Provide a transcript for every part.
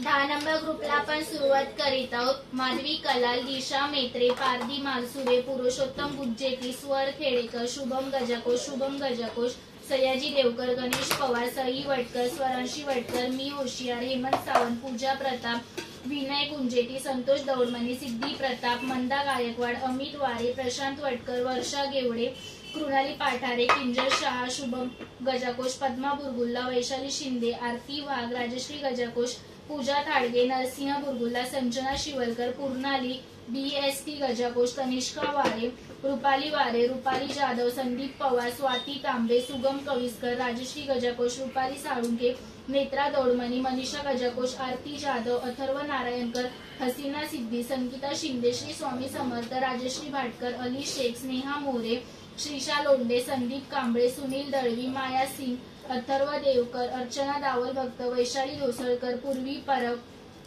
10 number ग्रुपला आपण सुरुवात करीत आहोत। माधवी कलाल, दिशा मेत्रे, पारदी मालसुरे, पुरुषोत्तम गुज्जेटी, स्वर खेडेकर, शुभम गजाकोश, सयाजी देवकर, गणेश पवार, सई वटकर, स्वरांशी वटकर, मी होशियार, हेमंत सावंत, पूजा प्रताप, विनय गुंजेटी, संतोष दौडमणी, सिद्धी प्रताप, मंदा गायकवाड, अमित वारे, प्रशांत वटकर, वर्षा गेवडे, कृणाली पाठारे, किंजल शहा, शुभम गजाकोश, पद्मा बुरगुल्ला, वैशाली शिंदे, आरती वाघ, राजश्री गजाकोश, पूजा थाडगे, नरसिंह बुरगुल्ला, संजना शिवलकर, पूर्णाली, BST गजाकोश, तनिष्का वारे, रुपाली वारे, रुपाली जाधव, संदीप पवार, स्वाती तांबे, सुगम कविस्कर, राजश्री गजाकोश, रुपाली साळुंके, नेत्रा दौडमणी, मनीषा गजाकोश, आरती जाधव, अथर्व नारायणकर, हसीना सिद्धी, संगीता शिंदे, श्री स्वामी समर्थ, राजश्री भाटकर, अली शेख, स्नेहा मोरे, श्रीशा लोंढे, संदीप कांबळे, सुनील दळवी, माया सिंग, अथर्व देवकर, अर्चना दावल भक्त, वैशाली ढोसळकर, पूर्वी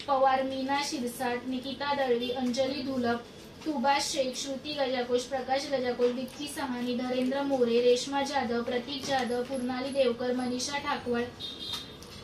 पवार, मीना शिरसाट, निकिता दळवी, अंजली धुलप, सुभाष शेख, श्रुती गजाकोश, प्रकाश गजाकोश, दीप्ती सहानी, धरेंद्र मोरे, रेश्मा जाधव, प्रतीक जाधव, पूर्णाली देवकर, मनीषा ठाकवळ,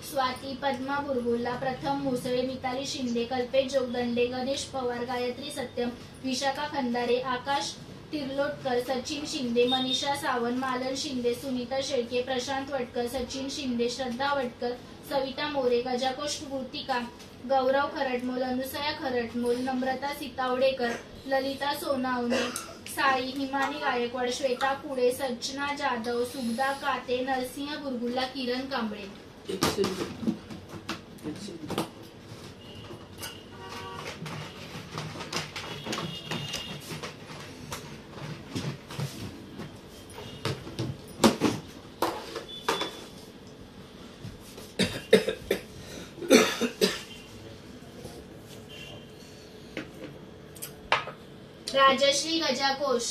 स्वाती, पद्मा बुरगुल्ला, प्रथम मुसळे, मिताली शिंदे, कल्पेश जोगदंडे, गणेश पवार, गायत्री सत्यम, विशाखा खंदारे, आकाश तिर्लोटकर, सचिन शिंदे, मनीषा सावंत, मालन शिंदे, सुनीता शेळके, प्रशांत वटकर, सचिन शिंदे, श्रद्धा वटकर, सविता मोरे, गजाकोश कृतिका, गौरव खरटमोल, अनुसया खरटमोल, नम्रता सीतावडेकर, ललिता सोनावणे, साई, हिमानी गायकवाड, श्वेता पुढे, सचना जाधव, सुगदा काते, नरसिंह बुरगुल्ला, किरण कांबळे। राजश्री गजाकोश,